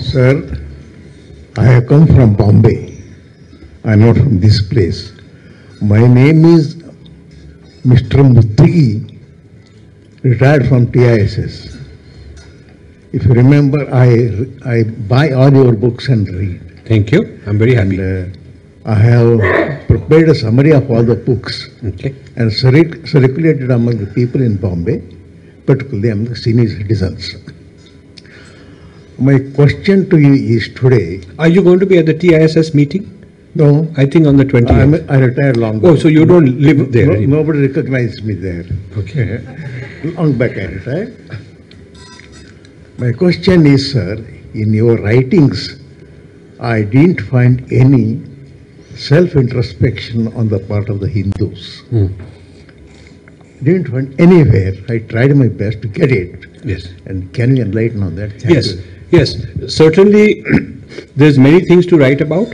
Sir, I have come from Bombay. I am not from this place. My name is Mr. Muttigi, retired from TISS. If you remember, I buy all your books and read. Thank you. I'm very happy. And, I have prepared a summary of all the books and circulated among the people in Bombay, particularly among the senior citizens. My question to you is today. Are you going to be at the TISS meeting? No. I think on the 20th. I retired long ago. Oh, so you don't live there anymore. Nobody recognized me there. Okay. Long back I retired. My question is, sir, in your writings, I didn't find any self-introspection on the part of the Hindus. Didn't find anywhere. I tried my best to get it. Yes. And can you enlighten on that? Thank you. Yes. Certainly, there's many things to write about.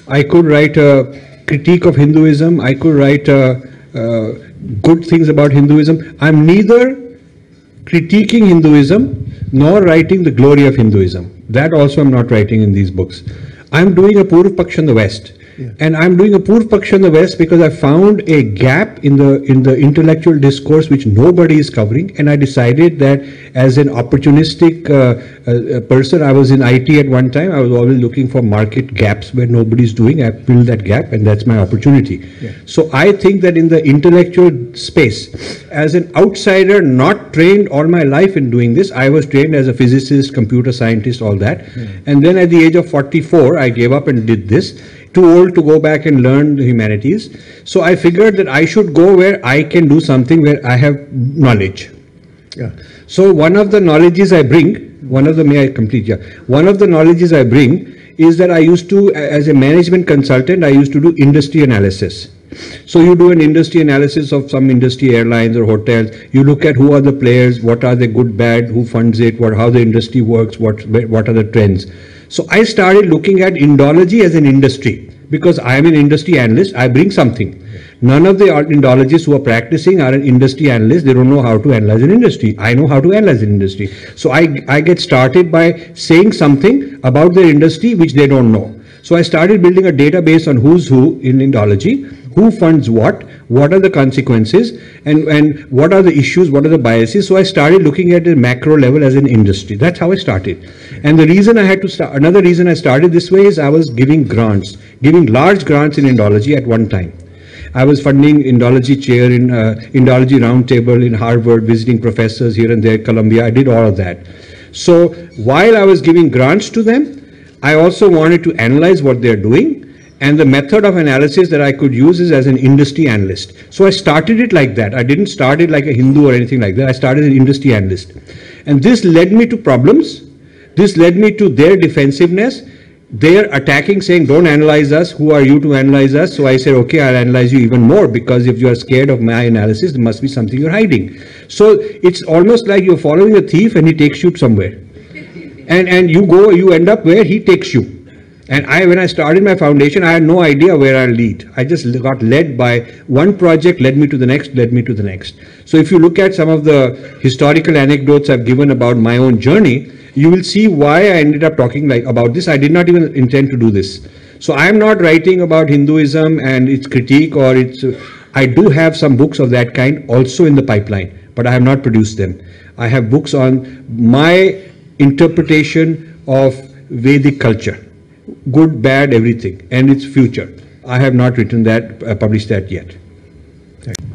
I could write a critique of Hinduism. I could write good things about Hinduism. I'm neither critiquing Hinduism nor writing the glory of Hinduism. That also I'm not writing in these books. I'm doing a Purv Paksha in the West. Yeah. And I'm doing a Purv Paksha in the West because I found a gap in the intellectual discourse which nobody is covering, and I decided that as an opportunistic person, I was in IT at one time, I was always looking for market gaps where nobody's doing. I filled that gap, and that's my opportunity. Yeah. So I think that in the intellectual space, as an outsider, not trained all my life in doing this, I was trained as a physicist, computer scientist, all that. And then at the age of 44, I gave up and did this. Too old to go back and learn the humanities. So I figured that I should go where I can do something where I have knowledge. Yeah. So one of the knowledges I bring, one of the knowledges I bring is that I used to, as a management consultant, I used to do industry analysis. So you do an industry analysis of some industry, airlines or hotels. You look at who are the players, what are they good, bad, who funds it, how the industry works, what are the trends. So I started looking at Indology as an industry because I am an industry analyst. I bring something. None of the Indologists who are practicing are an industry analyst. They don't know how to analyze an industry. I know how to analyze an industry. So I get started by saying something about their industry which they don't know. So I started building a database on who's who in Indology, who funds what are the consequences, and what are the issues, what are the biases. So I started looking at the macro level as an industry. That's how I started. And the reason I had to start, another reason I started this way is I was giving grants, giving large grants in Indology at one time. I was funding Indology chair in Indology roundtable in Harvard, visiting professors here and there, Columbia. I did all of that. So while I was giving grants to them, I also wanted to analyze what they're doing. And the method of analysis that I could use is as an industry analyst. So I started it like that. I didn't start it like a Hindu or anything like that. I started as an industry analyst. And this led me to problems. This led me to their defensiveness. They're attacking, saying, don't analyze us. Who are you to analyze us? So I said, okay, I'll analyze you even more, because if you are scared of my analysis, there must be something you're hiding. So it's almost like you're following a thief and he takes you somewhere. And you end up where he takes you. And when I started my foundation, I had no idea where I'll lead. I just got led by one project, led me to the next, led me to the next. So if you look at some of the historical anecdotes I've given about my own journey, you will see why I ended up talking about this. I did not even intend to do this. So I am not writing about Hinduism and its critique or its... I do have some books of that kind also in the pipeline, but I have not produced them. I have books on my interpretation of Vedic culture. Good, bad, everything, and its future. I have not written that, published that yet.